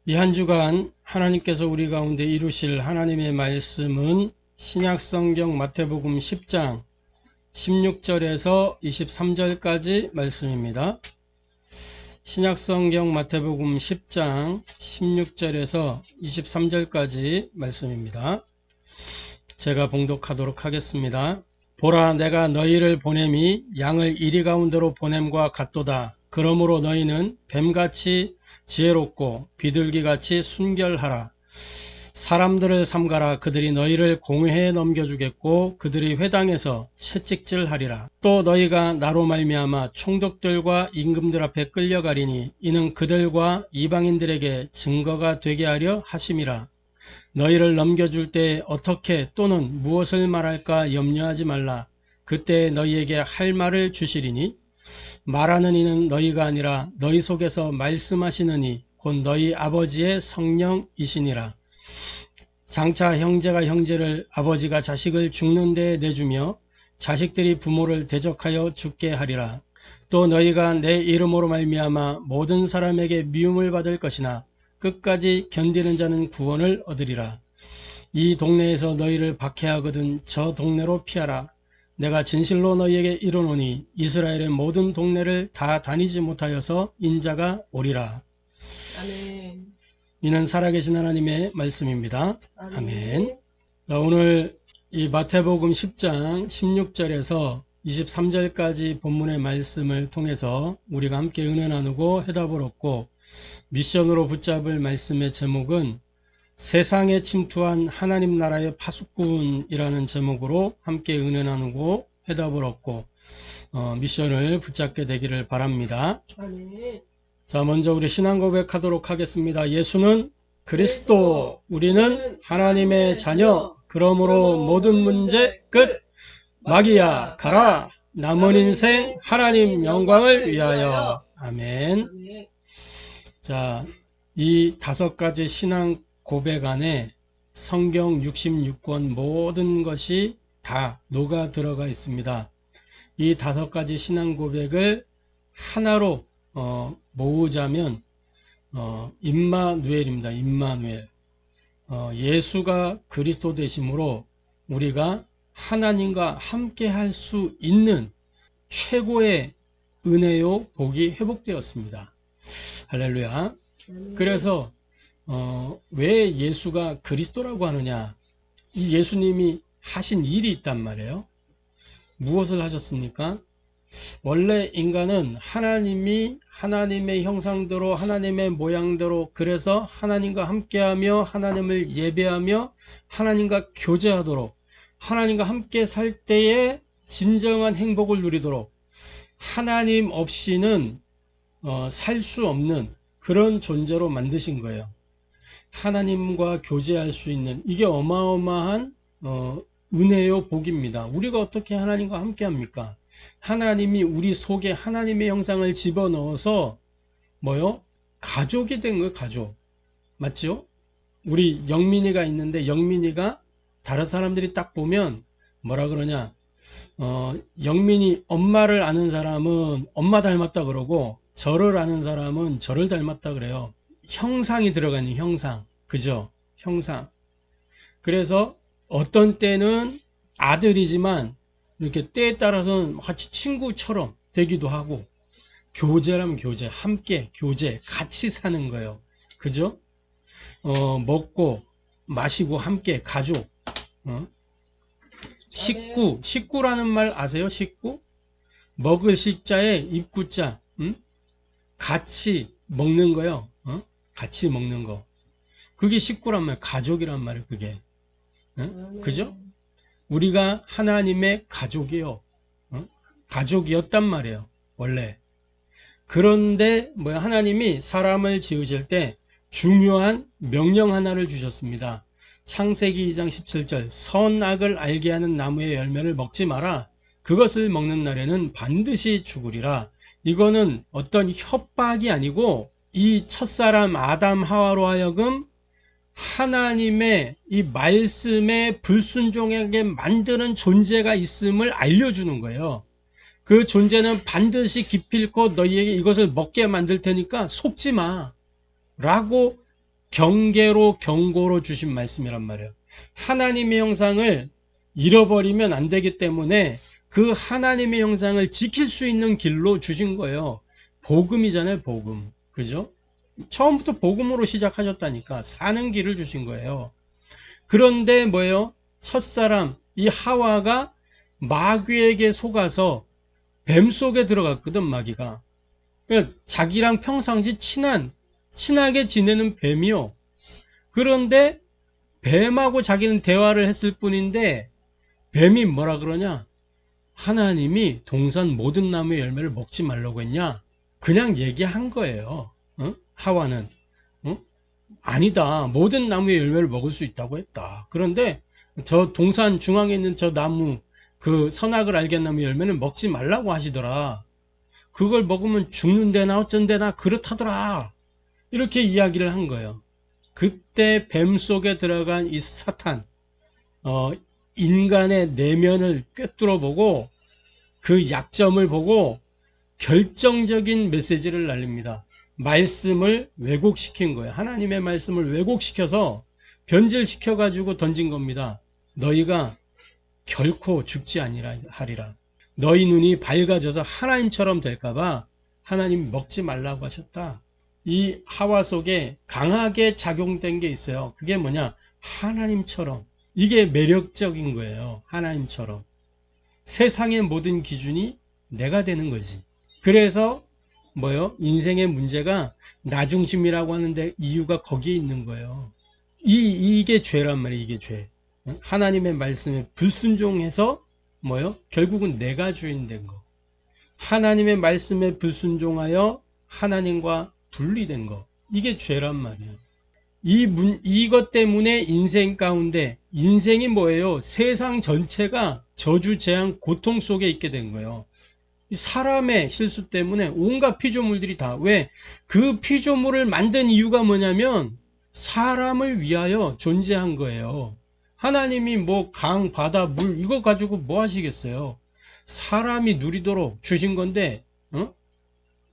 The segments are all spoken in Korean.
이 한 주간 하나님께서 우리 가운데 이루실 하나님의 말씀은 신약성경 마태복음 10장 16절에서 23절까지 말씀입니다. 신약성경 마태복음 10장 16절에서 23절까지 말씀입니다. 제가 봉독하도록 하겠습니다. 보라, 내가 너희를 보냄이 양을 이리 가운데로 보냄과 같도다. 그러므로 너희는 뱀같이 지혜롭고 비둘기같이 순결하라. 사람들을 삼가라. 그들이 너희를 공회에 넘겨주겠고 그들이 회당에서 채찍질하리라. 또 너희가 나로 말미암아 총독들과 임금들 앞에 끌려가리니 이는 그들과 이방인들에게 증거가 되게 하려 하심이라. 너희를 넘겨줄 때 어떻게 또는 무엇을 말할까 염려하지 말라. 그때 너희에게 할 말을 주시리니 말하는 이는 너희가 아니라 너희 속에서 말씀하시는 이 곧 너희 아버지의 성령이시니라. 장차 형제가 형제를, 아버지가 자식을 죽는 데에 내주며 자식들이 부모를 대적하여 죽게 하리라. 또 너희가 내 이름으로 말미암아 모든 사람에게 미움을 받을 것이나 끝까지 견디는 자는 구원을 얻으리라. 이 동네에서 너희를 박해하거든 저 동네로 피하라. 내가 진실로 너희에게 이르노니 이스라엘의 모든 동네를 다 다니지 못하여서 인자가 오리라. 아멘. 이는 살아계신 하나님의 말씀입니다. 아멘. 아멘. 자, 오늘 이 마태복음 10장 16절에서 23절까지 본문의 말씀을 통해서 우리가 함께 은혜 나누고 해답을 얻고 미션으로 붙잡을 말씀의 제목은 세상에 침투한 하나님 나라의 파수꾼이라는 제목으로 함께 은혜 나누고 해답을 얻고 미션을 붙잡게 되기를 바랍니다. 아멘. 자, 먼저 우리 신앙 고백하도록 하겠습니다. 예수는 그리스도, 우리는 하나님의 자녀, 그러므로 모든 문제 끝. 마귀야 가라. 남은 인생 하나님 영광을 위하여. 아멘. 아멘. 자, 이 5가지 신앙 고백 안에 성경 66권 모든 것이 다 녹아 들어가 있습니다. 이 5가지 신앙 고백을 하나로 모으자면 임마누엘입니다. 임마누엘. 예수가 그리스도 되심으로 우리가 하나님과 함께 할 수 있는 최고의 은혜요 복이 회복되었습니다. 할렐루야. 아멘. 그래서 왜 예수가 그리스도라고 하느냐? 이 예수님이 하신 일이 있단 말이에요. 무엇을 하셨습니까? 원래 인간은 하나님이 하나님의 형상대로 하나님의 모양대로, 그래서 하나님과 함께하며 하나님을 예배하며 하나님과 교제하도록, 하나님과 함께 살 때에 진정한 행복을 누리도록, 하나님 없이는 살 수 없는 그런 존재로 만드신 거예요. 하나님과 교제할 수 있는, 이게 어마어마한 은혜요 복입니다. 우리가 어떻게 하나님과 함께 합니까? 하나님이 우리 속에 하나님의 형상을 집어넣어서 가족이 된 거예요. 가족. 맞죠? 우리 영민이가 있는데 영민이가 다른 사람들이 딱 보면 뭐라 그러냐, 영민이 엄마를 아는 사람은 엄마 닮았다 그러고 저를 아는 사람은 저를 닮았다 그래요. 형상이 들어가는 형상. 그죠? 형상. 그래서 어떤 때는 아들이지만 이렇게 때에 따라서는 같이 친구처럼 되기도 하고, 교제라면 교제, 함께 교제, 같이 사는 거예요. 그죠? 먹고 마시고 함께 가족. 식구라는 말 아세요? 식구? 먹을 식자에 입구자. 같이 먹는 거요. 같이 먹는 거. 그게 식구란 말, 가족이란 말이에요. 그게. 그죠? 우리가 하나님의 가족이요. 가족이었단 말이에요. 원래. 그런데 하나님이 사람을 지으실 때 중요한 명령 하나를 주셨습니다. 창세기 2장 17절, 선악을 알게 하는 나무의 열매를 먹지 마라. 그것을 먹는 날에는 반드시 죽으리라. 이거는 어떤 협박이 아니고 이 첫사람 아담 하와로 하여금 하나님의 이 말씀에 불순종하게 만드는 존재가 있음을 알려주는 거예요. 그 존재는 반드시 기필코 너희에게 이것을 먹게 만들 테니까 속지 마 라고 경계로 경고로 주신 말씀이란 말이에요. 하나님의 형상을 잃어버리면 안 되기 때문에 그 하나님의 형상을 지킬 수 있는 길로 주신 거예요. 복음이잖아요, 복음. 그죠? 처음부터 복음으로 시작하셨다니까. 사는 길을 주신 거예요. 그런데 뭐예요? 첫사람, 이 하와가 마귀에게 속아서 뱀 속에 들어갔거든, 마귀가. 그러니까 자기랑 평상시 친하게 지내는 뱀이요. 그런데 뱀하고 자기는 대화를 했을 뿐인데 뱀이 뭐라 그러냐? 하나님이 동산 모든 나무의 열매를 먹지 말라고 했냐? 그냥 얘기한 거예요. 하와는. 아니다. 모든 나무의 열매를 먹을 수 있다고 했다. 그런데 저 동산 중앙에 있는 저 나무, 그 선악을 알게 나무 열매는 먹지 말라고 하시더라. 그걸 먹으면 죽는데나 어쩐데나 그렇다더라. 이렇게 이야기를 한 거예요. 그때 뱀 속에 들어간 이 사탄, 인간의 내면을 꿰뚫어 보고 그 약점을 보고 결정적인 메시지를 날립니다. 말씀을 왜곡시킨 거예요. 하나님의 말씀을 왜곡시켜서 변질시켜 가지고 던진 겁니다. 너희가 결코 죽지 아니하리라. 너희 눈이 밝아져서 하나님처럼 될까봐 하나님 먹지 말라고 하셨다. 이 하와 속에 강하게 작용된 게 있어요. 그게 뭐냐? 하나님처럼. 이게 매력적인 거예요. 하나님처럼. 세상의 모든 기준이 내가 되는 거지. 그래서 뭐요? 인생의 문제가 나중심이라고 하는데 이유가 거기에 있는 거예요. 이게 죄란 말이에요. 이게 죄. 하나님의 말씀에 불순종해서 뭐요? 결국은 내가 주인 된 거. 하나님의 말씀에 불순종하여 하나님과 분리된 거. 이게 죄란 말이에요. 이것 때문에 인생 가운데 인생이 뭐예요? 세상 전체가 저주, 재앙, 고통 속에 있게 된 거예요. 사람의 실수 때문에 온갖 피조물들이 다. 왜? 그 피조물을 만든 이유가 뭐냐면 사람을 위하여 존재한 거예요. 하나님이 뭐 강, 바다, 물 이거 가지고 뭐 하시겠어요? 사람이 누리도록 주신 건데,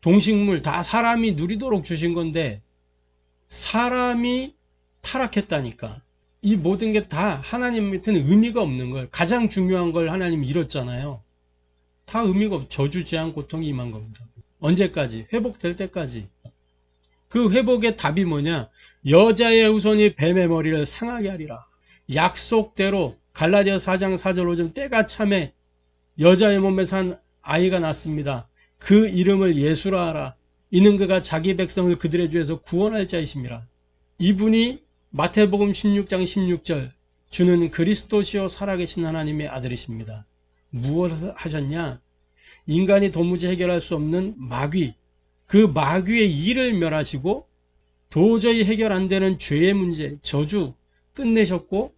동식물 다 사람이 누리도록 주신 건데 사람이 타락했다니까. 이 모든 게 다 하나님한테는 의미가 없는 거예요. 가장 중요한 걸 하나님이 잃었잖아요. 다 의미가 없어. 저주, 재앙, 고통이 임한 겁니다. 언제까지? 회복될 때까지. 그 회복의 답이 뭐냐? 여자의 후손이 뱀의 머리를 상하게 하리라. 약속대로 갈라디아 4장 4절 5절 때가 참에 여자의 몸에 산 아이가 낳습니다. 그 이름을 예수라 하라. 이는 그가 자기 백성을 그들의 죄에서 구원할 자이심이라. 이분이 마태복음 16장 16절 주는 그리스도시요 살아계신 하나님의 아들이십니다. 무엇을 하셨냐? 인간이 도무지 해결할 수 없는 마귀, 그 마귀의 일을 멸하시고 도저히 해결 안 되는 죄의 문제, 저주 끝내셨고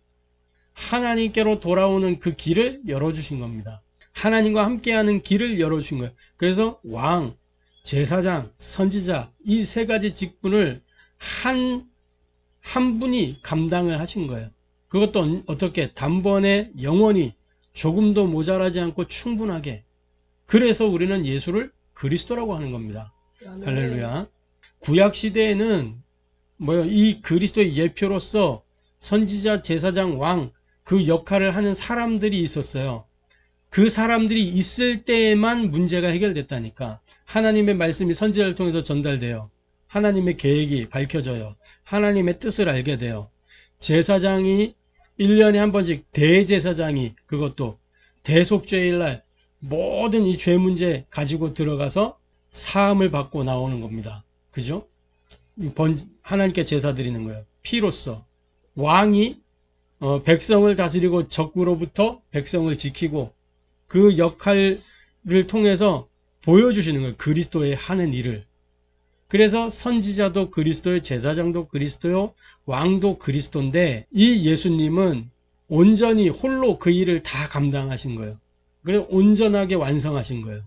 하나님께로 돌아오는 그 길을 열어주신 겁니다. 하나님과 함께하는 길을 열어주신 거예요. 그래서 왕, 제사장, 선지자 이 세 가지 직분을 한 분이 감당을 하신 거예요. 그것도 어떻게? 단번에 영원히 조금도 모자라지 않고 충분하게. 그래서 우리는 예수를 그리스도라고 하는 겁니다. 할렐루야. 구약 시대에는 이 그리스도의 예표로서 선지자, 제사장, 왕 그 역할을 하는 사람들이 있었어요. 그 사람들이 있을 때에만 문제가 해결됐다니까. 하나님의 말씀이 선지자를 통해서 전달돼요. 하나님의 계획이 밝혀져요. 하나님의 뜻을 알게 돼요. 제사장이 1년에 한 번씩 대제사장이 그것도 대속죄일날 모든 이 죄 문제 가지고 들어가서 사함을 받고 나오는 겁니다. 그죠? 하나님께 제사 드리는 거예요. 피로써. 왕이 백성을 다스리고 적으로부터 백성을 지키고 그 역할을 통해서 보여주시는 거예요. 그리스도의 하는 일을. 그래서 선지자도 그리스도요, 제사장도 그리스도요, 왕도 그리스도인데 이 예수님은 온전히 홀로 그 일을 다 감당하신 거예요. 그래서 온전하게 완성하신 거예요.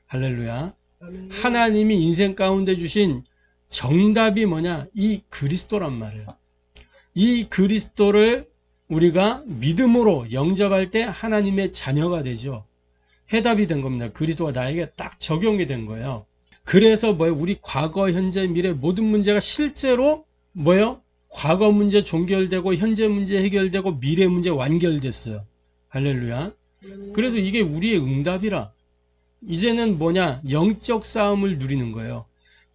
할렐루야. 하나님이 인생 가운데 주신 정답이 뭐냐? 이 그리스도란 말이에요. 이 그리스도를 우리가 믿음으로 영접할 때 하나님의 자녀가 되죠. 해답이 된 겁니다. 그리스도가 나에게 딱 적용이 된 거예요. 그래서 우리 과거, 현재, 미래 모든 문제가 실제로 과거 문제 종결되고 현재 문제 해결되고 미래 문제 완결됐어요. 할렐루야. 아멘. 그래서 이게 우리의 응답이라. 이제는 뭐냐? 영적 싸움을 누리는 거예요.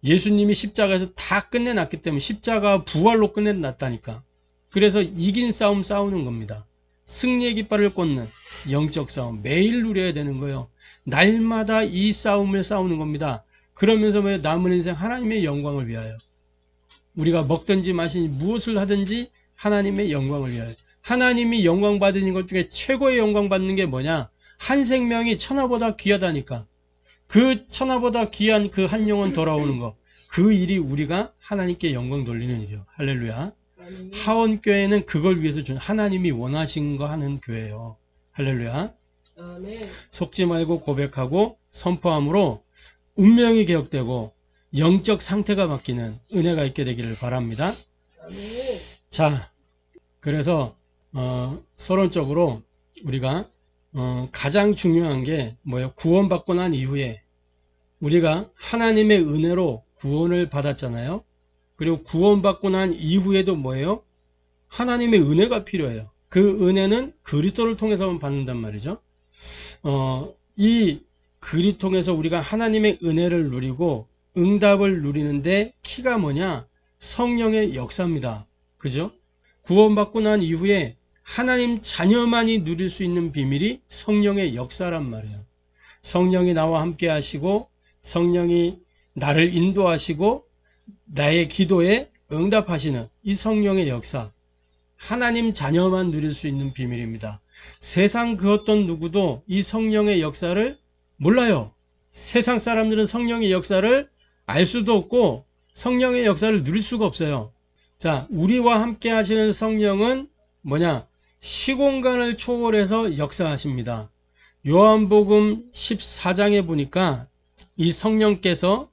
예수님이 십자가에서 다 끝내놨기 때문에 십자가 부활로 끝내놨다니까. 그래서 이긴 싸움 싸우는 겁니다. 승리의 깃발을 꽂는 영적 싸움 매일 누려야 되는 거예요. 날마다 이 싸움을 싸우는 겁니다. 그러면서 남은 인생 하나님의 영광을 위하여 우리가 먹든지 마시든지 무엇을 하든지 하나님의 영광을 위하여. 하나님이 영광 받으신 것 중에 최고의 영광 받는 게 뭐냐? 한 생명이 천하보다 귀하다니까. 그 천하보다 귀한 그 한 영혼 돌아오는 거. 그 일이 우리가 하나님께 영광 돌리는 일이요. 할렐루야. 아멘. 하원교회는 그걸 위해서 준 하나님이 원하신 거 하는 교회예요. 할렐루야. 아멘. 속지 말고 고백하고 선포함으로 운명이 개혁되고 영적 상태가 바뀌는 은혜가 있게 되기를 바랍니다. 아멘. 자, 그래서 서론적으로 우리가 가장 중요한 게 뭐예요? 구원받고 난 이후에 우리가 하나님의 은혜로 구원을 받았잖아요. 그리고 구원받고 난 이후에도 뭐예요? 하나님의 은혜가 필요해요. 그 은혜는 그리스도를 통해서만 받는단 말이죠. 이 글이 통해서 우리가 하나님의 은혜를 누리고 응답을 누리는데 키가 뭐냐? 성령의 역사입니다. 그죠? 구원받고 난 이후에 하나님 자녀만이 누릴 수 있는 비밀이 성령의 역사란 말이에요. 성령이 나와 함께 하시고 성령이 나를 인도하시고 나의 기도에 응답하시는 이 성령의 역사. 하나님 자녀만 누릴 수 있는 비밀입니다. 세상 그 어떤 누구도 이 성령의 역사를 몰라요. 세상 사람들은 성령의 역사를 알 수도 없고 성령의 역사를 누릴 수가 없어요. 자, 우리와 함께 하시는 성령은 뭐냐? 시공간을 초월해서 역사하십니다. 요한복음 14장에 보니까 이 성령께서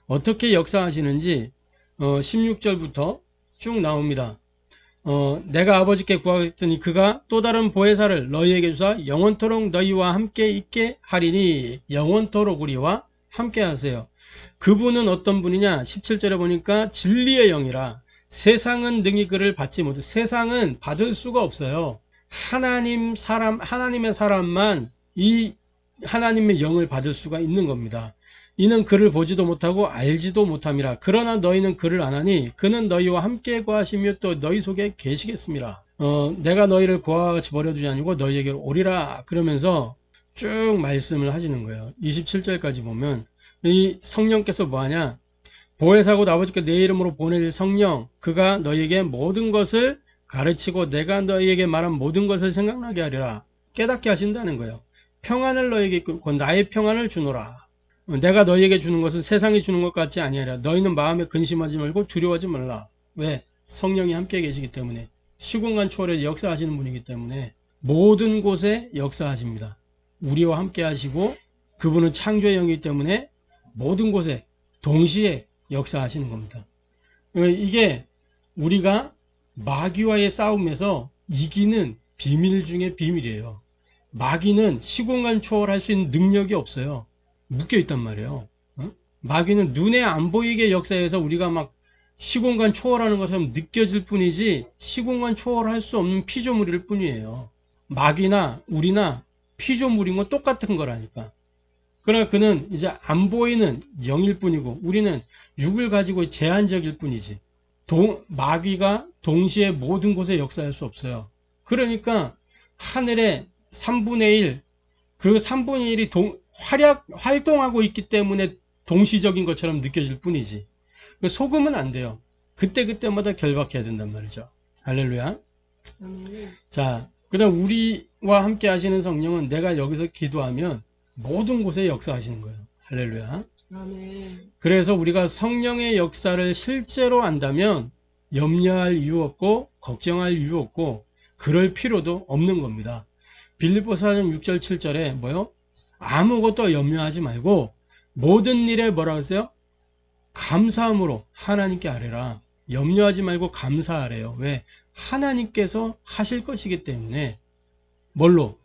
어떻게 역사하시는지 16절부터 쭉 나옵니다. 내가 아버지께 구하겠더니 그가 또 다른 보혜사를 너희에게 주사 영원토록 너희와 함께 있게 하리니 영원토록 우리와 함께 하세요. 그분은 어떤 분이냐? 17절에 보니까 진리의 영이라. 세상은 능히 그를 받지 못해. 세상은 받을 수가 없어요. 하나님의 사람만 이 하나님의 영을 받을 수가 있는 겁니다. 이는 그를 보지도 못하고 알지도 못함이라. 그러나 너희는 그를 아나니 그는 너희와 함께 거하시며 또 너희 속에 계시겠습니다. 내가 너희를 고아와 같이 버려두지 아니고 너희에게로 오리라. 그러면서 쭉 말씀을 하시는 거예요. 27절까지 보면 이 성령께서 뭐하냐? 보혜사고 아버지께 내 이름으로 보내실 성령, 그가 너희에게 모든 것을 가르치고 내가 너희에게 말한 모든 것을 생각나게 하리라. 깨닫게 하신다는 거예요. 평안을 너희에게 있고 나의 평안을 주노라. 내가 너희에게 주는 것은 세상이 주는 것 같지 아니하리라. 너희는 마음에 근심하지 말고 두려워하지 말라. 왜? 성령이 함께 계시기 때문에. 시공간 초월에 역사하시는 분이기 때문에 모든 곳에 역사하십니다. 우리와 함께 하시고 그분은 창조의 영이기 때문에 모든 곳에 동시에 역사하시는 겁니다. 이게 우리가 마귀와의 싸움에서 이기는 비밀 중에 비밀이에요. 마귀는 시공간 초월할 수 있는 능력이 없어요. 묶여있단 말이에요. 마귀는 눈에 안 보이게 역사해서 우리가 막 시공간 초월하는 것처럼 느껴질 뿐이지 시공간 초월할 수 없는 피조물일 뿐이에요. 마귀나 우리나 피조물인 건 똑같은 거라니까. 그러나 그는 이제 안 보이는 영일 뿐이고 우리는 육을 가지고 제한적일 뿐이지. 마귀가 동시에 모든 곳에 역사할 수 없어요. 그러니까 하늘의 3분의 1, 그 3분의 1이 활동하고 있기 때문에 동시적인 것처럼 느껴질 뿐이지. 속으면 안 돼요. 그때그때마다 결박해야 된단 말이죠. 할렐루야. 아멘. 자, 그 다음 우리와 함께 하시는 성령은 내가 여기서 기도하면 모든 곳에 역사하시는 거예요. 할렐루야. 아멘. 그래서 우리가 성령의 역사를 실제로 안다면 염려할 이유 없고 걱정할 이유 없고 그럴 필요도 없는 겁니다. 빌립보서 4장 6절 7절에 뭐요? 아무것도 염려하지 말고 모든 일에 뭐라고 했어요? 감사함으로 하나님께 아뢰라. 염려하지 말고 감사하래요. 왜? 하나님께서 하실 것이기 때문에. 뭘로?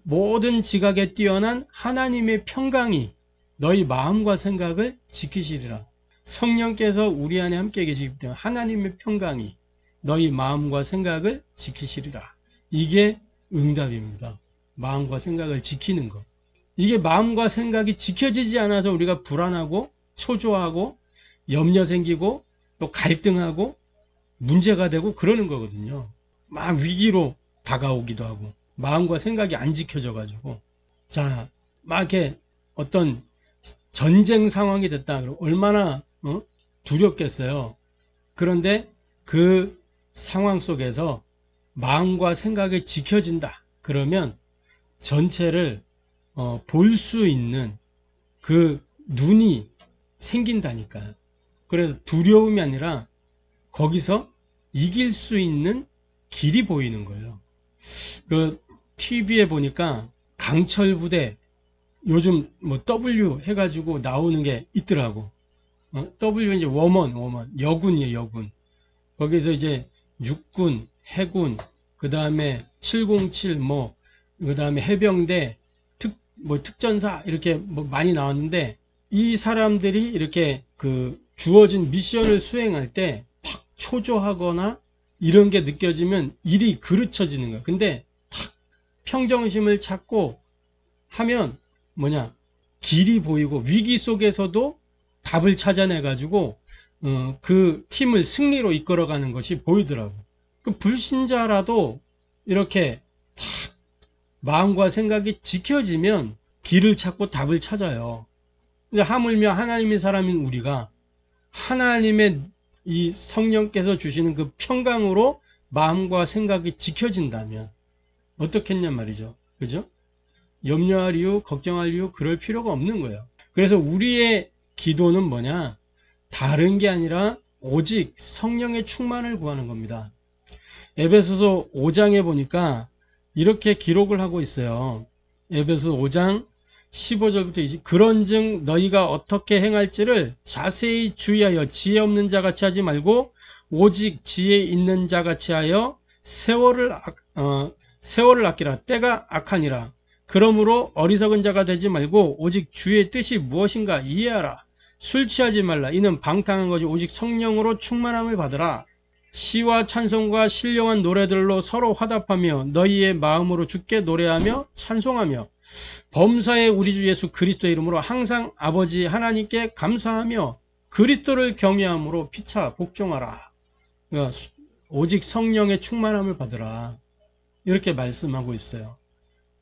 모든 지각에 뛰어난 하나님의 평강이 너희 마음과 생각을 지키시리라. 성령께서 우리 안에 함께 계시기 때문에 하나님의 평강이 너희 마음과 생각을 지키시리라. 이게 응답입니다. 마음과 생각을 지키는 것. 이게 마음과 생각이 지켜지지 않아서 우리가 불안하고 초조하고 염려 생기고 또 갈등하고 문제가 되고 그러는 거거든요. 막 위기로 다가오기도 하고 마음과 생각이 안 지켜져 가지고 자, 막 이렇게 어떤 전쟁 상황이 됐다. 그럼 얼마나 두렵겠어요. 그런데 그 상황 속에서 마음과 생각이 지켜진다. 그러면 전체를 볼 수 있는 그 눈이 생긴다니까요. 그래서 두려움이 아니라 거기서 이길 수 있는 길이 보이는 거예요. 그 TV에 보니까 강철 부대 요즘 뭐 W 해가지고 나오는 게 있더라고. W 이제 워먼 여군이에요, 여군. 거기서 이제 육군, 해군, 그 다음에 707 그 다음에 해병대, 특전사 이렇게 뭐 많이 나왔는데 이 사람들이 이렇게 그 주어진 미션을 수행할 때 팍 초조하거나 이런 게 느껴지면 일이 그르쳐지는 거야. 근데 탁 평정심을 찾고 하면 길이 보이고 위기 속에서도 답을 찾아내 가지고 그 팀을 승리로 이끌어가는 것이 보이더라고. 그 불신자라도 이렇게 탁 마음과 생각이 지켜지면 길을 찾고 답을 찾아요. 근데 하물며 하나님의 사람인 우리가 하나님의 이 성령께서 주시는 그 평강으로 마음과 생각이 지켜진다면 어떻겠냔 말이죠. 그죠? 염려할 이유, 걱정할 이유, 그럴 필요가 없는 거예요. 그래서 우리의 기도는 뭐냐? 다른 게 아니라 오직 성령의 충만을 구하는 겁니다. 에베소서 5장에 보니까 이렇게 기록을 하고 있어요. 에베소서 5장 15절부터 20. 그런즉 너희가 어떻게 행할지를 자세히 주의하여 지혜 없는 자 같이 하지 말고 오직 지혜 있는 자 같이 하여 세월을 아끼라. 때가 악하니라. 그러므로 어리석은 자가 되지 말고 오직 주의 뜻이 무엇인가 이해하라. 술 취하지 말라. 이는 방탕한 것이 오직 성령으로 충만함을 받으라. 시와 찬송과 신령한 노래들로 서로 화답하며 너희의 마음으로 주께 노래하며 찬송하며 범사의 우리 주 예수 그리스도의 이름으로 항상 아버지 하나님께 감사하며 그리스도를 경외함으로 피차 복종하라. 그러니까 오직 성령의 충만함을 받으라. 이렇게 말씀하고 있어요.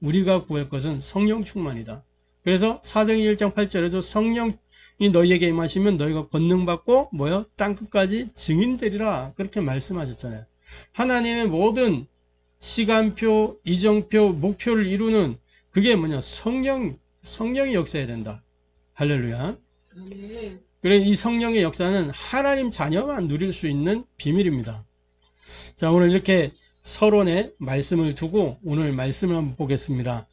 우리가 구할 것은 성령 충만이다. 그래서 사도행전 1장 8절에도 성령이 너희에게 임하시면 너희가 권능받고 땅끝까지 증인되리라. 그렇게 말씀하셨잖아요. 하나님의 모든 시간표, 이정표, 목표를 이루는 그게 성령이 역사해야 된다. 할렐루야. 아멘. 그래 이 성령의 역사는 하나님 자녀만 누릴 수 있는 비밀입니다. 자, 오늘 이렇게 서론에 말씀을 두고 오늘 말씀을 한번 보겠습니다.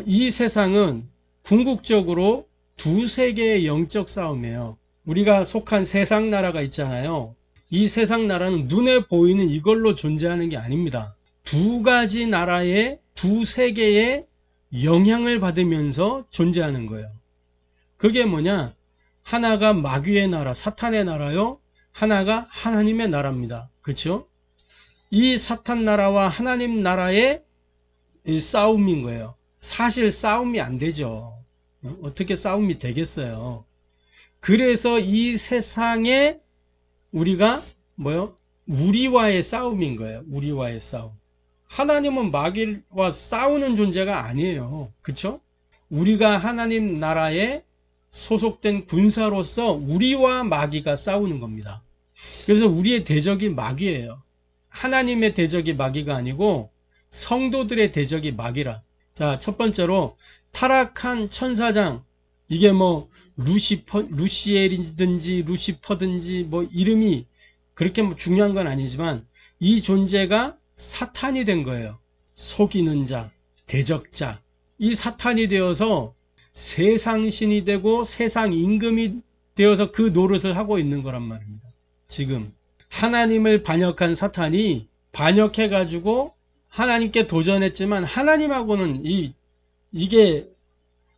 이 세상은 궁극적으로 두세 개의 영적 싸움이에요. 우리가 속한 세상 나라가 있잖아요. 이 세상 나라는 눈에 보이는 이걸로 존재하는 게 아닙니다. 두 가지 나라의 두세 개의 영향을 받으면서 존재하는 거예요. 그게 뭐냐? 하나가 마귀의 나라, 사탄의 나라요. 하나가 하나님의 나라입니다. 그렇죠? 이 사탄 나라와 하나님 나라의 싸움인 거예요. 사실 싸움이 안 되죠. 어떻게 싸움이 되겠어요? 그래서 이 세상에 우리가 우리와의 싸움인 거예요. 우리와의 싸움. 하나님은 마귀와 싸우는 존재가 아니에요. 그렇죠? 우리가 하나님 나라에 소속된 군사로서 우리와 마귀가 싸우는 겁니다. 그래서 우리의 대적이 마귀예요. 하나님의 대적이 마귀가 아니고 성도들의 대적이 마귀라. 자, 첫 번째로 타락한 천사장, 이게 루시엘이든지 루시퍼든지 이름이 그렇게 중요한 건 아니지만 이 존재가 사탄이 된 거예요. 속이는 자, 대적자. 이 사탄이 되어서 세상 신이 되고 세상 임금이 되어서 그 노릇을 하고 있는 거란 말입니다. 지금 하나님을 반역한 사탄이 반역해가지고 하나님께 도전했지만 하나님하고는 이게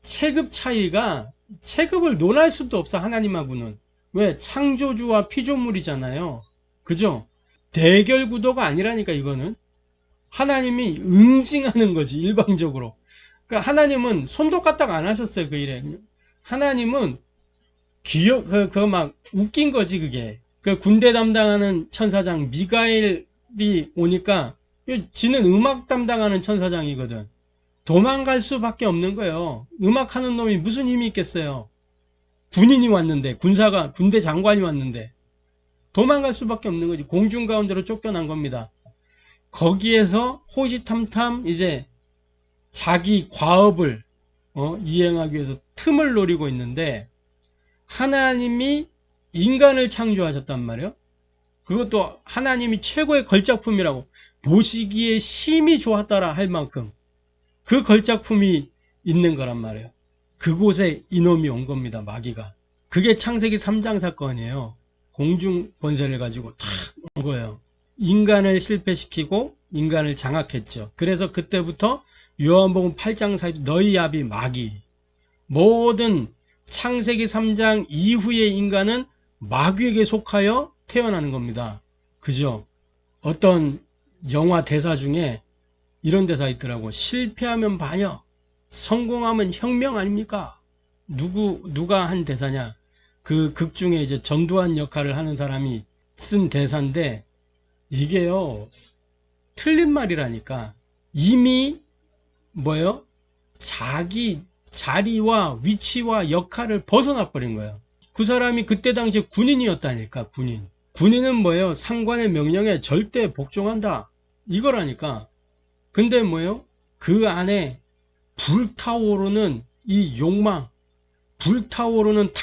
체급 차이가 체급을 논할 수도 없어. 하나님하고는. 왜? 창조주와 피조물이잖아요. 그죠? 대결 구도가 아니라니까. 이거는 하나님이 응징하는 거지, 일방적으로. 그러니까 하나님은 손도 까딱 안 하셨어요, 그 일에. 하나님은 막 웃긴 거지, 그게. 그 군대 담당하는 천사장 미가엘이 오니까, 지는 음악 담당하는 천사장이거든. 도망갈 수밖에 없는 거예요. 음악하는 놈이 무슨 힘이 있겠어요. 군인이 왔는데, 군대 장관이 왔는데. 도망갈 수밖에 없는 거지. 공중 가운데로 쫓겨난 겁니다. 거기에서 호시탐탐 이제 자기 과업을 이행하기 위해서 틈을 노리고 있는데, 하나님이 인간을 창조하셨단 말이에요. 그것도 하나님이 최고의 걸작품이라고, 보시기에 심히 좋았더라 할 만큼 그 걸작품이 있는 거란 말이에요. 그곳에 이놈이 온 겁니다. 마귀가. 그게 창세기 3장 사건이에요. 공중 권세를 가지고 탁 온 거예요. 인간을 실패시키고 인간을 장악했죠. 그래서 그때부터 요한복음 8장 4절 너희 아비 마귀. 모든 창세기 3장 이후의 인간은 마귀에게 속하여 태어나는 겁니다. 그죠? 어떤 영화 대사 중에 이런 대사 있더라고. 실패하면 반역, 성공하면 혁명 아닙니까? 누가 한 대사냐? 그 극 중에 이제 전두환 역할을 하는 사람이 쓴 대사인데, 이게요, 틀린 말이라니까. 이미 뭐예요? 자기 자리와 위치와 역할을 벗어나 버린 거예요. 그 사람이 그때 당시에 군인이었다니까. 군인은 뭐예요? 상관의 명령에 절대 복종한다, 이거라니까. 근데 뭐예요? 그 안에 불타오르는 이 욕망, 불타오르는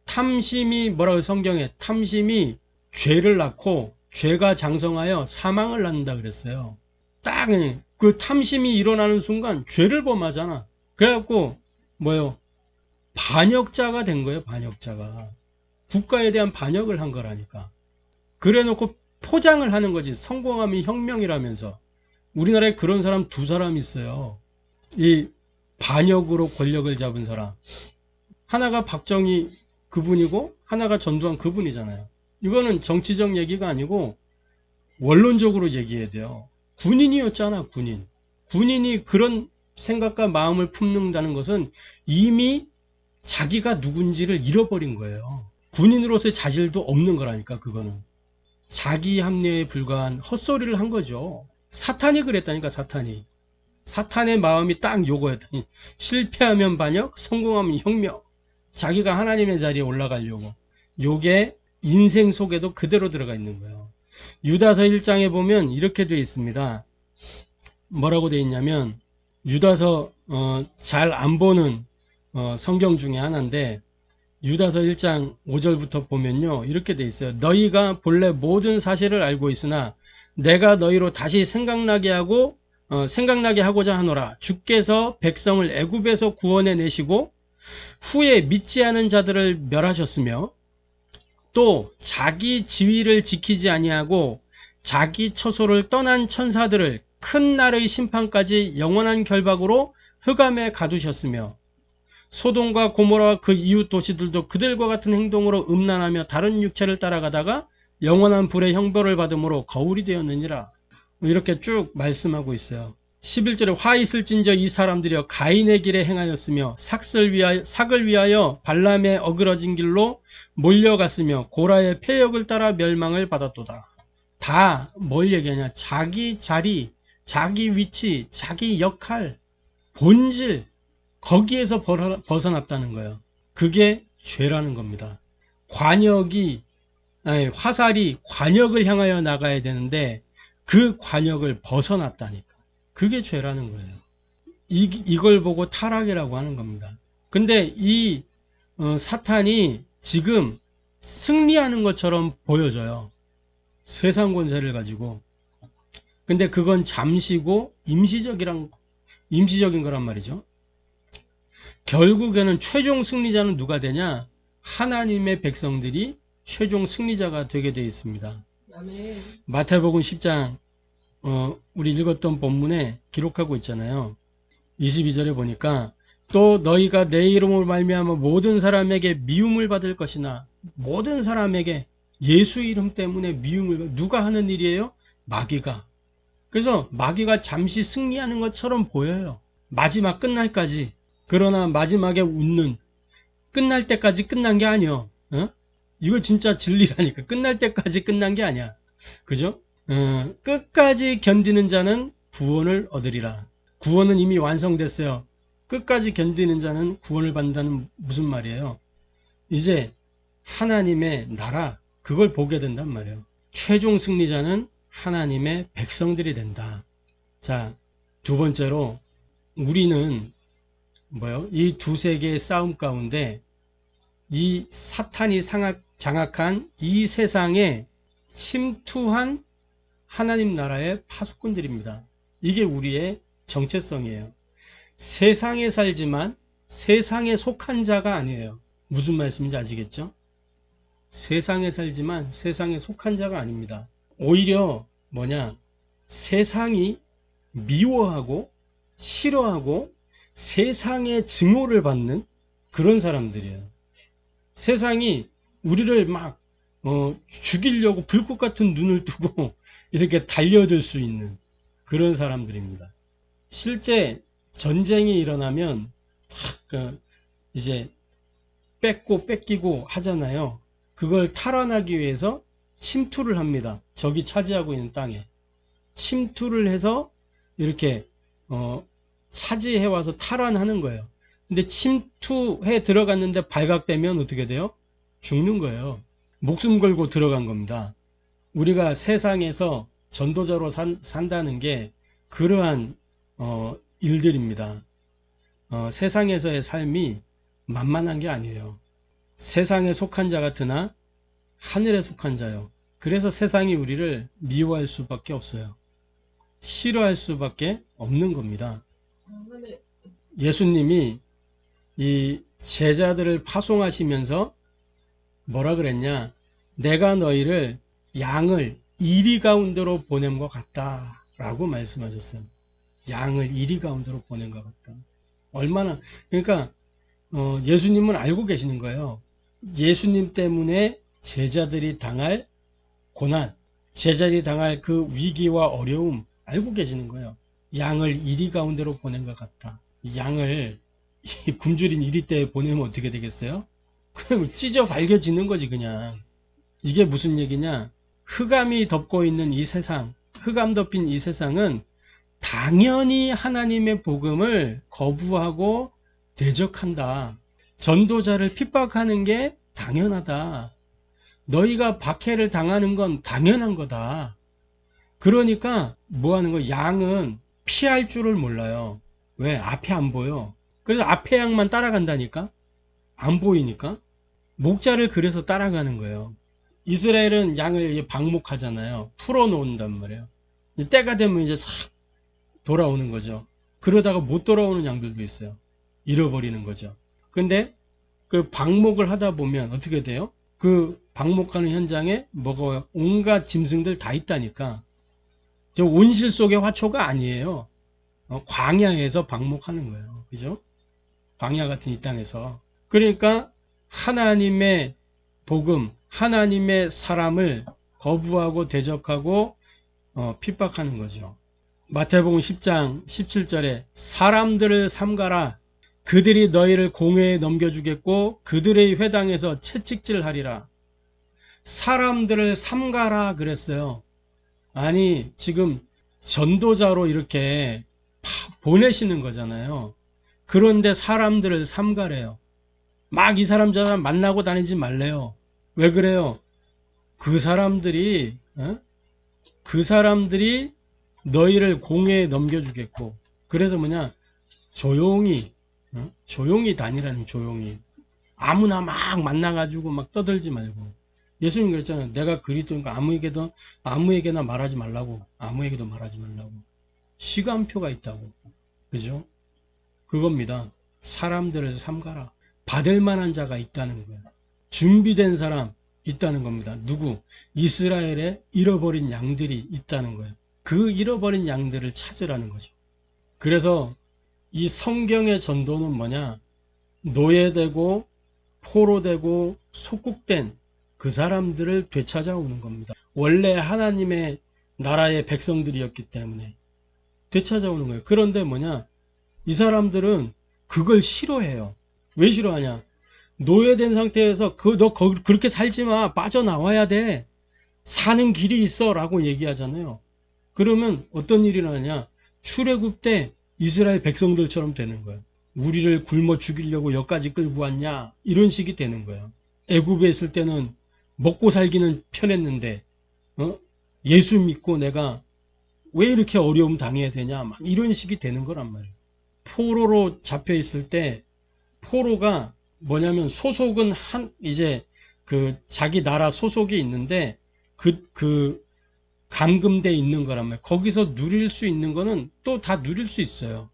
탐심이 뭐라고 성경에, 탐심이 죄를 낳고 죄가 장성하여 사망을 낳는다 그랬어요. 딱 그 탐심이 일어나는 순간 죄를 범하잖아. 그래갖고 뭐예요? 반역자가 된 거예요. 반역자가. 국가에 대한 반역을 한 거라니까. 그래놓고 포장을 하는 거지. 성공하면 혁명이라면서. 우리나라에 그런 사람 2사람 있어요. 이 반역으로 권력을 잡은 사람. 하나가 박정희 그분이고 하나가 전두환 그분이잖아요. 이거는 정치적 얘기가 아니고 원론적으로 얘기해야 돼요. 군인이었잖아. 군인이 그런 생각과 마음을 품는다는 것은 이미 자기가 누군지를 잃어버린 거예요. 군인으로서의 자질도 없는 거라니까. 그거는 자기 합리에 불과한 헛소리를 한 거죠. 사탄이 그랬다니까. 사탄의 마음이 딱 요거였더니, 실패하면 반역, 성공하면 혁명. 자기가 하나님의 자리에 올라가려고. 요게 인생 속에도 그대로 들어가 있는 거예요. 유다서 1장에 보면 이렇게 되어 있습니다. 뭐라고 되어 있냐면, 유다서 잘 안 보는 성경 중에 하나인데, 유다서 1장 5절부터 보면요, 이렇게 되어 있어요. 너희가 본래 모든 사실을 알고 있으나 내가 너희로 다시 생각나게 하고자 하노라. 주께서 백성을 애굽에서 구원해 내시고 후에 믿지 않은 자들을 멸하셨으며, 또 자기 지위를 지키지 아니하고 자기 처소를 떠난 천사들을 큰 날의 심판까지 영원한 결박으로 흑암에 가두셨으며, 소돔과 고모라와 그 이웃 도시들도 그들과 같은 행동으로 음란하며 다른 육체를 따라가다가 영원한 불의 형벌을 받음으로 거울이 되었느니라. 이렇게 쭉 말씀하고 있어요. 11절에 화 있을진저 이 사람들이여 가인의 길에 행하였으며 삭을 위하여 발람의 어그러진 길로 몰려갔으며 고라의 패역을 따라 멸망을 받았도다. 다 뭘 얘기하냐? 자기 자리, 자기 위치, 자기 역할, 본질, 거기에서 벗어났다는 거예요. 그게 죄라는 겁니다. 화살이 관역을 향하여 나가야 되는데 그 관역을 벗어났다니까. 그게 죄라는 거예요. 이걸 보고 타락이라고 하는 겁니다. 근데 이 사탄이 지금 승리하는 것처럼 보여져요. 세상 권세를 가지고. 근데 그건 잠시고 임시적인 거란 말이죠. 결국에는 최종 승리자는 누가 되냐? 하나님의 백성들이 최종 승리자가 되게 되어 있습니다. 아멘. 마태복음 10장 우리 읽었던 본문에 기록하고 있잖아요. 22절에 보니까 또 너희가 내 이름으로 말미암아 모든 사람에게 미움을 받을 것이나, 모든 사람에게 예수 이름 때문에 미움을 누가 하는 일이에요? 마귀가. 그래서 마귀가 잠시 승리하는 것처럼 보여요. 마지막 끝날까지. 그러나 마지막에 웃는, 끝날 때까지 끝난 게 아니요. 어? 이거 진짜 진리라니까. 끝날 때까지 끝난 게 아니야. 그죠? 끝까지 견디는 자는 구원을 얻으리라. 구원은 이미 완성됐어요. 끝까지 견디는 자는 구원을 받는다는 무슨 말이에요? 이제 하나님의 나라, 그걸 보게 된단 말이에요. 최종 승리자는 하나님의 백성들이 된다. 자, 두 번째로 우리는 이 두세 개의 싸움 가운데 이 사탄이 장악한 이 세상에 침투한 하나님 나라의 파수꾼들입니다. 이게 우리의 정체성이에요. 세상에 살지만 세상에 속한 자가 아니에요. 무슨 말씀인지 아시겠죠? 세상에 살지만 세상에 속한 자가 아닙니다. 오히려 세상이 미워하고 싫어하고 세상의 증오를 받는 그런 사람들이에요. 세상이 우리를 막 죽이려고 불꽃 같은 눈을 뜨고 이렇게 달려들 수 있는 그런 사람들입니다. 실제 전쟁이 일어나면 이제 뺏고 뺏기고 하잖아요. 그걸 탈환하기 위해서 침투를 합니다. 적이 차지하고 있는 땅에 침투를 해서 이렇게 차지해 와서 탈환하는 거예요. 근데 침투해 들어갔는데 발각되면 어떻게 돼요? 죽는 거예요. 목숨 걸고 들어간 겁니다. 우리가 세상에서 전도자로 산다는 게 그러한 일들입니다. 세상에서의 삶이 만만한 게 아니에요. 세상에 속한 자 같으나 하늘에 속한 자요. 그래서 세상이 우리를 미워할 수밖에 없어요. 싫어할 수밖에 없는 겁니다. 예수님이 이 제자들을 파송하시면서 뭐라 그랬냐? 내가 너희를 양을 이리 가운데로 보낸 것 같다 라고 말씀하셨어요. 양을 이리 가운데로 보낸 것 같다. 얼마나, 그러니까 예수님은 알고 계시는 거예요. 예수님 때문에 제자들이 당할 고난, 제자들이 당할 그 위기와 어려움 알고 계시는 거예요. 양을 이리 가운데로 보낸 것 같다. 양을 굶주린 이리떼에 보내면 어떻게 되겠어요? 그냥 찢어 발겨지는 거지 그냥. 이게 무슨 얘기냐? 흑암이 덮고 있는 이 세상, 흑암 덮인 이 세상은 당연히 하나님의 복음을 거부하고 대적한다. 전도자를 핍박하는 게 당연하다. 너희가 박해를 당하는 건 당연한 거다. 그러니까 뭐 하는 거야? 양은 피할 줄을 몰라요. 왜? 앞에 안 보여. 그래서 앞에 양만 따라간다니까? 안 보이니까? 목자를 그래서 따라가는 거예요. 이스라엘은 양을 방목하잖아요. 풀어놓는단 말이에요. 때가 되면 이제 싹 돌아오는 거죠. 그러다가 못 돌아오는 양들도 있어요. 잃어버리는 거죠. 근데 그 방목을 하다 보면 어떻게 돼요? 그 방목하는 현장에 온갖 짐승들 다 있다니까. 저 온실 속의 화초가 아니에요. 광야에서 방목하는 거예요. 그죠? 광야 같은 이 땅에서. 그러니까 하나님의 복음, 하나님의 사람을 거부하고 대적하고 핍박하는 거죠. 마태복음 10장 17절에 사람들을 삼가라. 그들이 너희를 공회에 넘겨주겠고 그들의 회당에서 채찍질하리라. 사람들을 삼가라 그랬어요. 아니 지금 전도자로 이렇게 보내시는 거잖아요. 그런데 사람들을 삼가래요. 막 이 사람 저 사람 만나고 다니지 말래요. 왜 그래요? 그 사람들이 너희를 공회에 넘겨주겠고. 그래서 조용히 다니라는. 조용히 아무나 막 만나가지고 막 떠들지 말고. 예수님 그랬잖아요. 내가 그리스도니까 아무에게나 말하지 말라고. 아무에게도 말하지 말라고. 시간표가 있다고. 그죠? 그겁니다. 사람들을 삼가라. 받을 만한 자가 있다는 거예요. 준비된 사람 있다는 겁니다. 누구? 이스라엘의 잃어버린 양들이 있다는 거예요. 그 잃어버린 양들을 찾으라는 거죠. 그래서 이 성경의 전도는 노예되고 포로되고 속국된 그 사람들을 되찾아오는 겁니다. 원래 하나님의 나라의 백성들이었기 때문에 되찾아오는 거예요. 그런데 뭐냐? 이 사람들은 그걸 싫어해요. 왜 싫어하냐? 노예된 상태에서 너 그렇게 살지 마. 빠져나와야 돼. 사는 길이 있어. 라고 얘기하잖아요. 그러면 어떤 일이 나냐? 출애굽 때 이스라엘 백성들처럼 되는 거예요. 우리를 굶어 죽이려고 여기까지 끌고 왔냐? 이런 식이 되는 거예요. 애굽에 있을 때는 먹고 살기는 편했는데 예수 믿고 내가 왜 이렇게 어려움 당해야 되냐? 막 이런 식이 되는 거란 말이에요. 포로로 잡혀 있을 때 포로가 뭐냐면 소속은 이제 자기 나라 소속이 있는데 그 감금돼 있는 거란 말이에요. 거기서 누릴 수 있는 거는 또 다 누릴 수 있어요.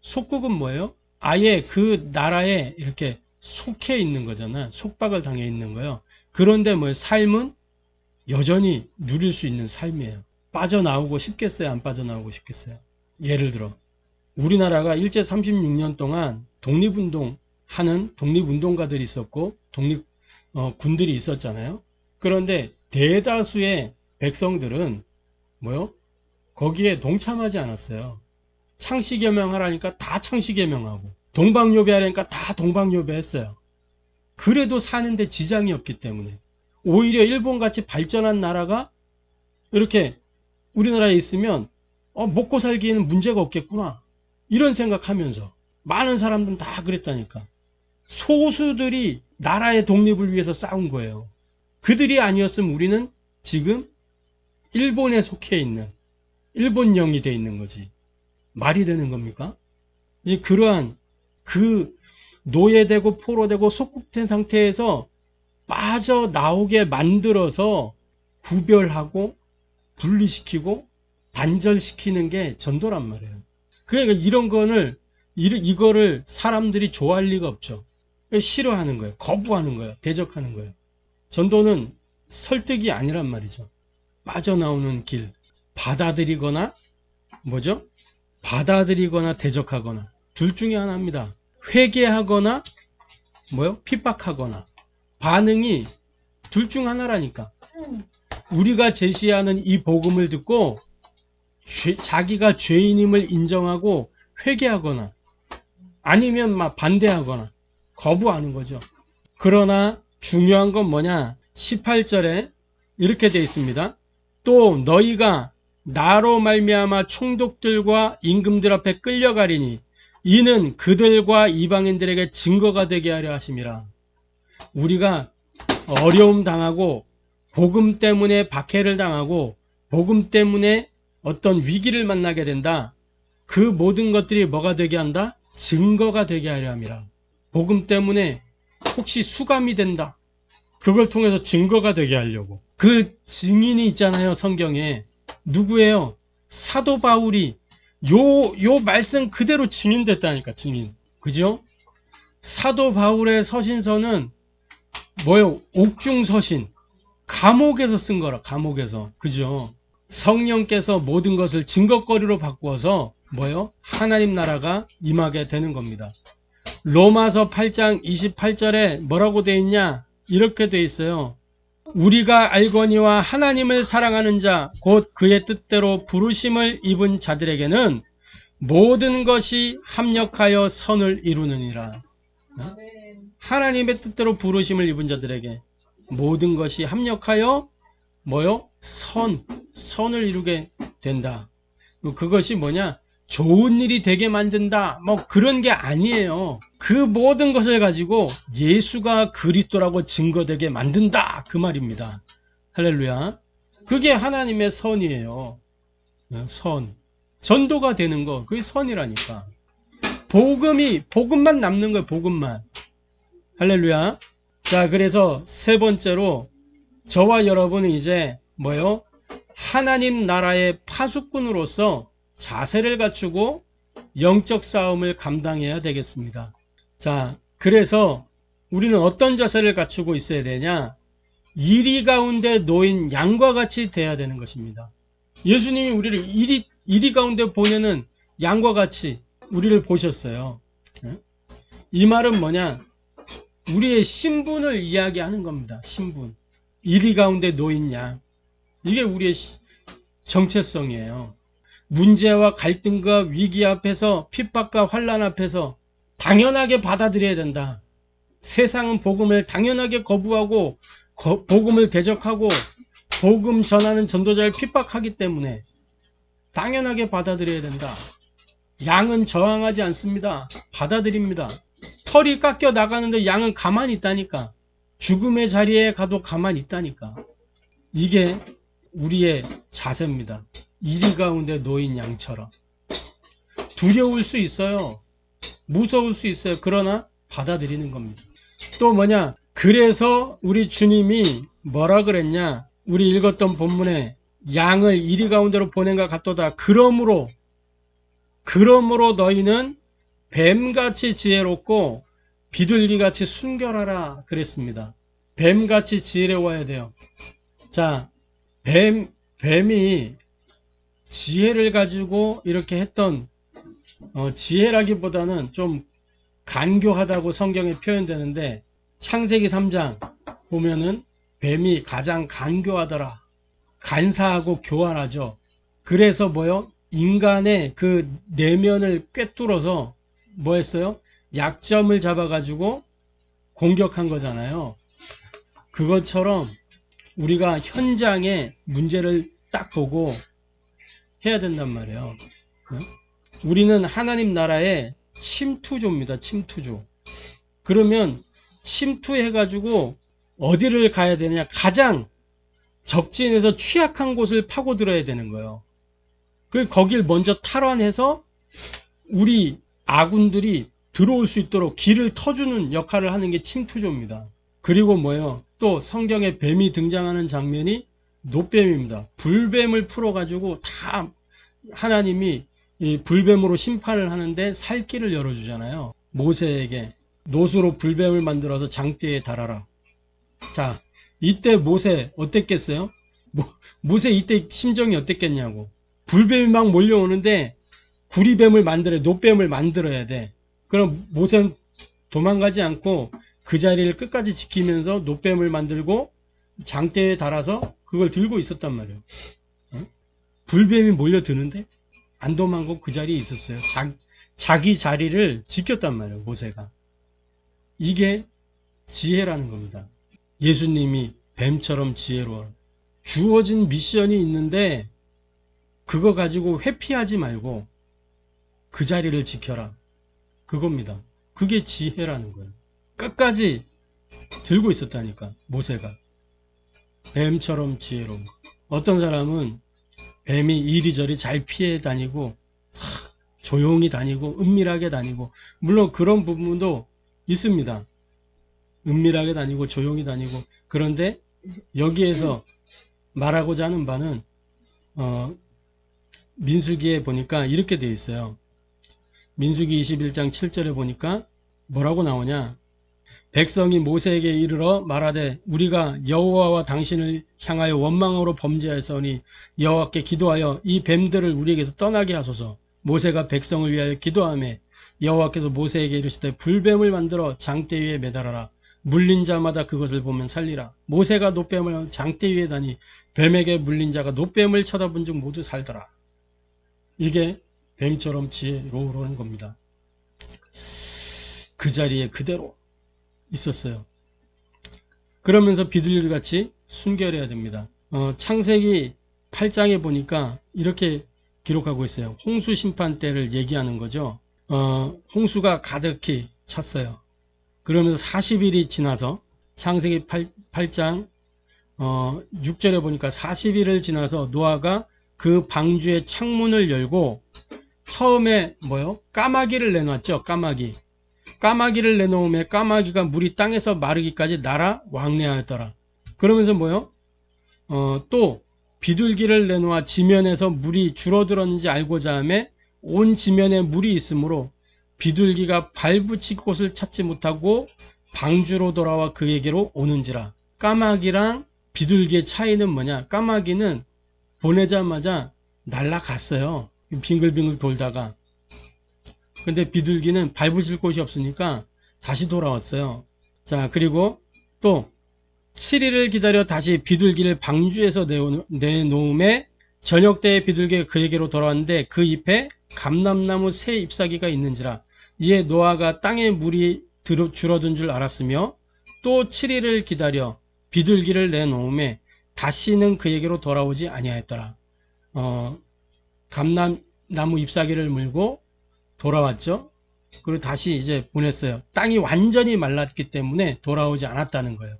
속국은 뭐예요? 아예 그 나라에 이렇게 속해 있는 거잖아. 속박을 당해 있는 거예요. 그런데 삶은 여전히 누릴 수 있는 삶이에요. 빠져나오고 싶겠어요? 안 빠져나오고 싶겠어요? 예를 들어 우리나라가 일제 36년 동안 독립운동하는 독립운동가들이 있었고 군들이 있었잖아요. 그런데 대다수의 백성들은 거기에 동참하지 않았어요. 창씨개명하라니까 다 창씨개명하고 동방요배하라니까 다 동방요배했어요. 그래도 사는데 지장이 없기 때문에 오히려 일본같이 발전한 나라가 이렇게 우리나라에 있으면 먹고 살기에는 문제가 없겠구나 이런 생각하면서 많은 사람들은 다 그랬다니까. 소수들이 나라의 독립을 위해서 싸운 거예요. 그들이 아니었으면 우리는 지금 일본에 속해 있는 일본령이 돼 있는 거지. 말이 되는 겁니까? 이제 그러한 노예되고 포로되고 속국된 상태에서 빠져나오게 만들어서 구별하고 분리시키고 단절시키는 게 전도란 말이에요. 그러니까 이거를 사람들이 좋아할 리가 없죠. 싫어하는 거예요. 거부하는 거예요. 대적하는 거예요. 전도는 설득이 아니란 말이죠. 빠져나오는 길, 받아들이거나 받아들이거나 대적하거나 둘 중에 하나입니다. 회개하거나 핍박하거나 반응이 둘 중 하나라니까. 우리가 제시하는 이 복음을 듣고 자기가 죄인임을 인정하고 회개하거나 아니면 반대하거나 거부하는 거죠. 그러나 중요한 건 뭐냐? 18절에 이렇게 되어 있습니다. 또 너희가 나로 말미암아 총독들과 임금들 앞에 끌려가리니 이는 그들과 이방인들에게 증거가 되게 하려 하심이라. 우리가 어려움 당하고 복음 때문에 박해를 당하고 복음 때문에 어떤 위기를 만나게 된다. 그 모든 것들이 뭐가 되게 한다? 증거가 되게 하려 함이라. 복음 때문에 혹시 수감이 된다. 그걸 통해서 증거가 되게 하려고. 그 증인이 있잖아요. 성경에. 누구예요? 사도 바울이 요 말씀 그대로 증인됐다니까. 증인. 그죠? 사도 바울의 서신서는 옥중서신. 감옥에서 쓴 거라. 감옥에서. 그죠? 성령께서 모든 것을 증거거리로 바꾸어서 하나님 나라가 임하게 되는 겁니다. 로마서 8장 28절에 뭐라고 되어 있냐? 이렇게 되어 있어요. 우리가 알거니와 하나님을 사랑하는 자 곧 그의 뜻대로 부르심을 입은 자들에게는 모든 것이 합력하여 선을 이루느니라. 하나님의 뜻대로 부르심을 입은 자들에게 모든 것이 합력하여 선을 이루게 된다. 그것이 뭐냐? 좋은 일이 되게 만든다. 그런 게 아니에요. 그 모든 것을 가지고 예수가 그리스도라고 증거되게 만든다. 그 말입니다. 할렐루야. 그게 하나님의 선이에요. 선. 전도가 되는 거. 그게 선이라니까. 복음만 남는 거예요. 복음만. 할렐루야. 자, 그래서 세 번째로 저와 여러분은 이제 하나님 나라의 파수꾼으로서 자세를 갖추고 영적 싸움을 감당해야 되겠습니다. 자, 그래서 우리는 어떤 자세를 갖추고 있어야 되냐? 이리 가운데 놓인 양과 같이 돼야 되는 것입니다. 예수님이 우리를 이리 가운데 보내는 양과 같이 우리를 보셨어요. 이 말은 뭐냐? 우리의 신분을 이야기하는 겁니다. 신분. 이리 가운데 놓인 양. 이게 우리의 정체성이에요. 문제와 갈등과 위기 앞에서 핍박과 환난 앞에서 당연하게 받아들여야 된다. 세상은 복음을 당연하게 거부하고 복음을 대적하고 복음 전하는 전도자를 핍박하기 때문에 당연하게 받아들여야 된다. 양은 저항하지 않습니다. 받아들입니다. 털이 깎여 나가는데 양은 가만히 있다니까. 죽음의 자리에 가도 가만히 있다니까. 이게 우리의 자세입니다. 이리 가운데 놓인 양처럼. 두려울 수 있어요. 무서울 수 있어요. 그러나 받아들이는 겁니다. 또 뭐냐? 그래서 우리 주님이 뭐라 그랬냐? 우리 읽었던 본문에 양을 이리 가운데로 보낸 것 같도다. 그러므로 너희는 뱀같이 지혜롭고 비둘기같이 순결하라 그랬습니다. 뱀같이 지혜로워야 돼요. 자, 뱀이 지혜를 가지고 이렇게 했던 지혜라기보다는 좀 간교하다고 성경에 표현되는데 창세기 3장 보면은 뱀이 가장 간교하더라. 간사하고 교활하죠. 그래서 뭐요? 인간의 그 내면을 꿰뚫어서 뭐 했어요? 약점을 잡아가지고 공격한 거잖아요. 그것처럼 우리가 현장의 문제를 딱 보고 해야 된단 말이에요. 우리는 하나님 나라의 침투조입니다. 침투조. 그러면 침투해가지고 어디를 가야 되느냐? 가장 적진에서 취약한 곳을 파고들어야 되는 거예요. 그리고 거길 먼저 탈환해서 우리 아군들이 들어올 수 있도록 길을 터주는 역할을 하는 게 침투조입니다. 그리고 뭐예요? 또 성경에 뱀이 등장하는 장면이 놋뱀입니다. 불뱀을 풀어가지고 다 하나님이 이 불뱀으로 심판을 하는데 살 길을 열어주잖아요. 모세에게 놋으로 불뱀을 만들어서 장대에 달아라. 자, 이때 모세 어땠겠어요? 모세 이때 심정이 어땠겠냐고. 불뱀이 막 몰려오는데 구리뱀을 만들어야, 놋뱀을 만들어야 돼. 그럼 모세는 도망가지 않고 그 자리를 끝까지 지키면서 놋뱀을 만들고 장대에 달아서 그걸 들고 있었단 말이에요. 불뱀이 몰려드는데 안 도망가고 그 자리에 있었어요. 자기 자리를 지켰단 말이에요. 모세가. 이게 지혜라는 겁니다. 예수님이 뱀처럼 지혜로워. 주어진 미션이 있는데 그거 가지고 회피하지 말고 그 자리를 지켜라. 그겁니다. 그게 지혜라는 거예요. 끝까지 들고 있었다니까. 모세가. 뱀처럼 지혜로운. 어떤 사람은 뱀이 이리저리 잘 피해 다니고 조용히 다니고 은밀하게 다니고, 물론 그런 부분도 있습니다. 은밀하게 다니고 조용히 다니고. 그런데 여기에서 말하고자 하는 바는 민수기에 보니까 이렇게 되어 있어요. 민수기 21장 7절에 보니까 뭐라고 나오냐? 백성이 모세에게 이르러 말하되 우리가 여호와와 당신을 향하여 원망으로 범죄하였으니 여호와께 기도하여 이 뱀들을 우리에게서 떠나게 하소서. 모세가 백성을 위하여 기도하며 여호와께서 모세에게 이르시되 불뱀을 만들어 장대 위에 매달아라. 물린 자마다 그것을 보면 살리라. 모세가 놋뱀을 장대 위에 다니 뱀에게 물린 자가 놋뱀을 쳐다본 즉 모두 살더라. 이게 뱀처럼 지혜로우라는 겁니다. 그 자리에 그대로 있었어요. 그러면서 비둘기같이 순결해야 됩니다. 창세기 8장에 보니까 이렇게 기록하고 있어요. 홍수 심판 때를 얘기하는 거죠. 홍수가 가득히 찼어요. 그러면서 40일이 지나서 창세기 8장 6절에 보니까 40일을 지나서 노아가 그 방주의 창문을 열고 처음에 뭐요? 까마귀를 내놨죠. 까마귀를 내놓으며 까마귀가 물이 땅에서 마르기까지 날아 왕래하였더라. 그러면서 뭐요? 또 비둘기를 내놓아 지면에서 물이 줄어들었는지 알고자 하며 온 지면에 물이 있으므로 비둘기가 발붙일 곳을 찾지 못하고 방주로 돌아와 그에게로 오는지라. 까마귀랑 비둘기의 차이는 뭐냐? 까마귀는 보내자마자 날아갔어요. 빙글빙글 돌다가. 근데 비둘기는 발붙일 곳이 없으니까 다시 돌아왔어요. 자, 그리고 또 7일을 기다려 다시 비둘기를 방주에서 내놓음에 저녁 때에 비둘기가 그에게로 돌아왔는데 그 잎에 감람나무 새 잎사귀가 있는지라. 이에 노아가 땅에 물이 줄어든 줄 알았으며 또 7일을 기다려 비둘기를 내놓음에 다시는 그에게로 돌아오지 아니하였더라. 감람나무 잎사귀를 물고 돌아왔죠. 그리고 다시 이제 보냈어요. 땅이 완전히 말랐기 때문에 돌아오지 않았다는 거예요.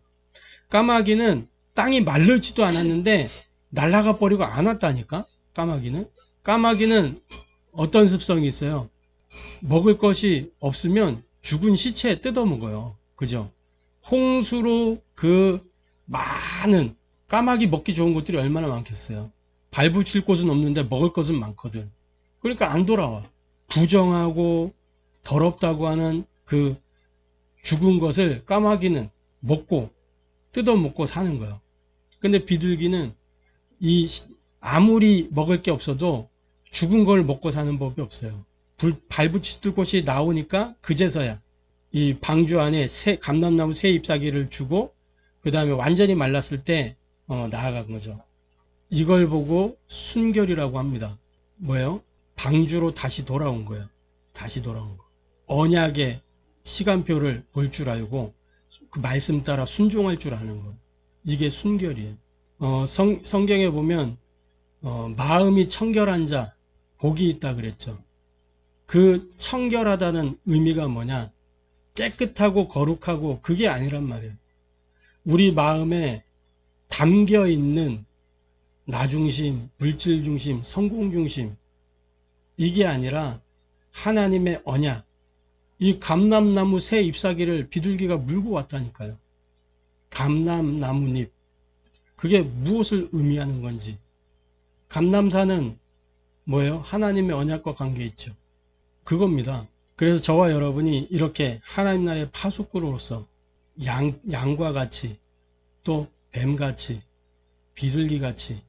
까마귀는 땅이 마르지도 않았는데 날아가 버리고 안 왔다니까. 까마귀는 어떤 습성이 있어요? 먹을 것이 없으면 죽은 시체 뜯어 먹어요. 그죠? 홍수로 그 많은 까마귀 먹기 좋은 것들이 얼마나 많겠어요. 발붙일 곳은 없는데 먹을 것은 많거든. 그러니까 안 돌아와. 부정하고 더럽다고 하는 그 죽은 것을 까마귀는 먹고 뜯어 먹고 사는 거예요. 근데 비둘기는 아무리 먹을 게 없어도 죽은 걸 먹고 사는 법이 없어요. 발붙일 곳이 나오니까 그제서야 이 방주 안에 감람나무 새 잎사귀를 주고 그 다음에 완전히 말랐을 때 나아간 거죠. 이걸 보고 순결이라고 합니다. 뭐예요? 방주로 다시 돌아온 거예요. 다시 돌아온 거. 언약의 시간표를 볼 줄 알고 그 말씀 따라 순종할 줄 아는 거. 이게 순결이에요. 성경에 보면 마음이 청결한 자 복이 있다 그랬죠. 그 청결하다는 의미가 뭐냐? 깨끗하고 거룩하고 그게 아니란 말이에요. 우리 마음에 담겨 있는 나중심, 물질중심, 성공중심 이게 아니라 하나님의 언약, 이 감람나무 새 잎사귀를 비둘기가 물고 왔다니까요. 감람나무잎, 그게 무엇을 의미하는 건지. 감람사는 뭐예요? 하나님의 언약과 관계 있죠. 그겁니다. 그래서 저와 여러분이 이렇게 하나님 나라의 파수꾼으로서 양과 같이 또 뱀같이 비둘기같이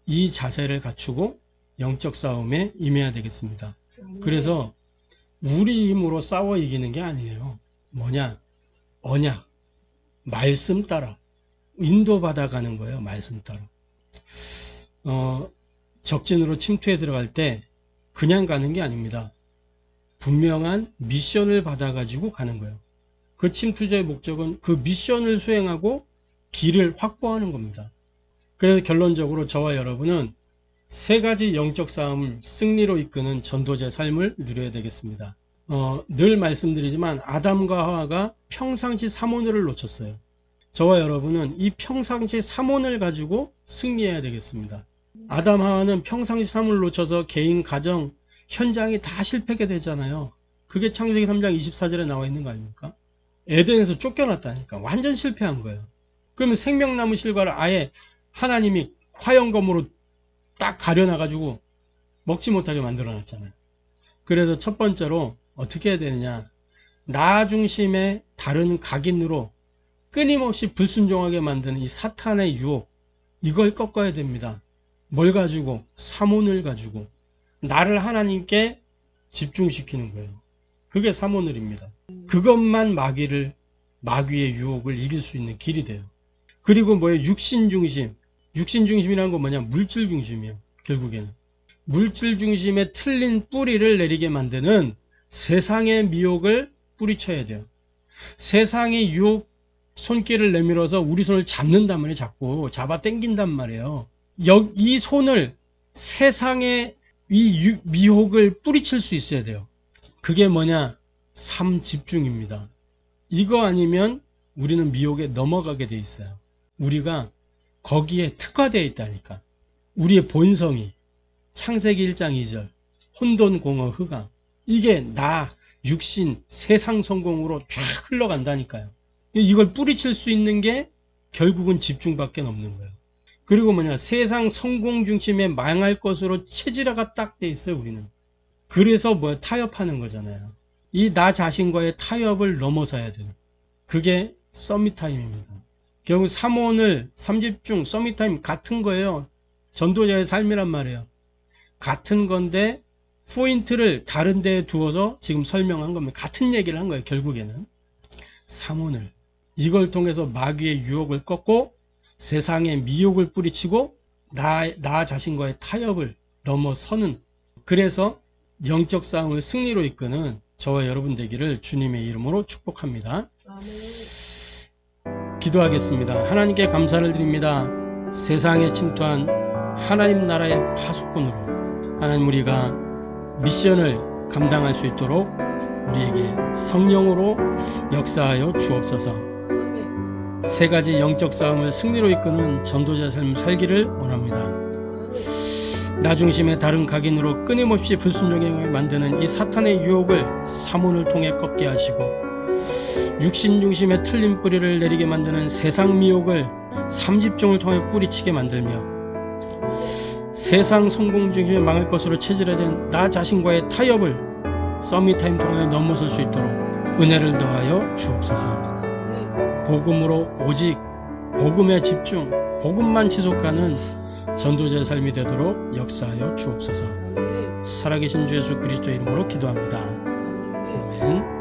이 자세를 갖추고 영적 싸움에 임해야 되겠습니다. 그래서 우리 힘으로 싸워 이기는 게 아니에요. 뭐냐? 언약, 말씀 따라 인도받아 가는 거예요. 말씀 따라. 적진으로 침투해 들어갈 때 그냥 가는 게 아닙니다. 분명한 미션을 받아 가지고 가는 거예요. 그 침투자의 목적은 그 미션을 수행하고 길을 확보하는 겁니다. 그래서 결론적으로 저와 여러분은 세 가지 영적 싸움을 승리로 이끄는 전도자의 삶을 누려야 되겠습니다. 늘 말씀드리지만 아담과 하와가 평상시 삼원을 놓쳤어요. 저와 여러분은 이 평상시 삼원을 가지고 승리해야 되겠습니다. 아담 하와는 평상시 삼원을 놓쳐서 개인 가정 현장이 다 실패하게 되잖아요. 그게 창세기 3장 24절에 나와 있는 거 아닙니까? 에덴에서 쫓겨났다니까. 완전 실패한 거예요. 그러면 생명나무 실과를 아예 하나님이 화영검으로 딱 가려놔가지고 먹지 못하게 만들어놨잖아요. 그래서 첫 번째로 어떻게 해야 되느냐. 나 중심의 다른 각인으로 끊임없이 불순종하게 만드는 이 사탄의 유혹, 이걸 꺾어야 됩니다. 뭘 가지고? 삼원을 가지고 나를 하나님께 집중시키는 거예요. 그게 삼원을입니다. 그것만 마귀의 유혹을 이길 수 있는 길이 돼요. 그리고 뭐예요? 육신중심. 육신중심이라는 건 뭐냐? 물질중심이에요. 결국에는 물질중심의 틀린 뿌리를 내리게 만드는 세상의 미혹을 뿌리쳐야 돼요. 세상의 유혹 손길을 내밀어서 우리 손을 잡는단 말이에요. 자꾸 잡아 당긴단 말이에요. 이 손을 세상의 이 미혹을 뿌리칠 수 있어야 돼요. 그게 뭐냐? 삶 집중입니다. 이거 아니면 우리는 미혹에 넘어가게 돼 있어요. 우리가 거기에 특화되어 있다니까. 우리의 본성이 창세기 1장 2절 혼돈 공허 흑암, 이게 나 육신 세상 성공으로 쫙 흘러간다니까요. 이걸 뿌리칠 수 있는 게 결국은 집중밖에 없는 거예요. 그리고 뭐냐? 세상 성공 중심에 망할 것으로 체질화가 딱 돼 있어요. 우리는. 그래서 뭐 타협하는 거잖아요. 이 나 자신과의 타협을 넘어서야 되는, 그게 서밋타임입니다. 결국 3원을 3집중 서밋타임 같은 거예요. 전도자의 삶이란 말이에요. 같은 건데 포인트를 다른 데에 두어서 지금 설명한 겁니다. 같은 얘기를 한 거예요. 결국에는 3원을 이걸 통해서 마귀의 유혹을 꺾고 세상의 미혹을 뿌리치고 나 자신과의 타협을 넘어서는, 그래서 영적 싸움을 승리로 이끄는 저와 여러분 되기를 주님의 이름으로 축복합니다. 아멘. 기도하겠습니다. 하나님께 감사를 드립니다. 세상에 침투한 하나님 나라의 파수꾼으로 하나님 우리가 미션을 감당할 수 있도록 우리에게 성령으로 역사하여 주옵소서. 아멘. 세 가지 영적 싸움을 승리로 이끄는 전도자 삶 살기를 원합니다. 아멘. 나 중심의 다른 각인으로 끊임없이 불순종하게 만드는 이 사탄의 유혹을 사문을 통해 꺾게 하시고, 육신 중심의 틀린 뿌리를 내리게 만드는 세상 미혹을 삼집종을 통해 뿌리치게 만들며, 세상 성공 중심에 망할 것으로 체질화된 나 자신과의 타협을 서밋타임 통해 넘어설 수 있도록 은혜를 더하여 주옵소서. 아멘. 복음으로 오직 복음에 집중, 복음만 지속하는 전도자의 삶이 되도록 역사하여 주옵소서. 아멘. 살아계신 주 예수 그리스도의 이름으로 기도합니다. 아멘. 아멘.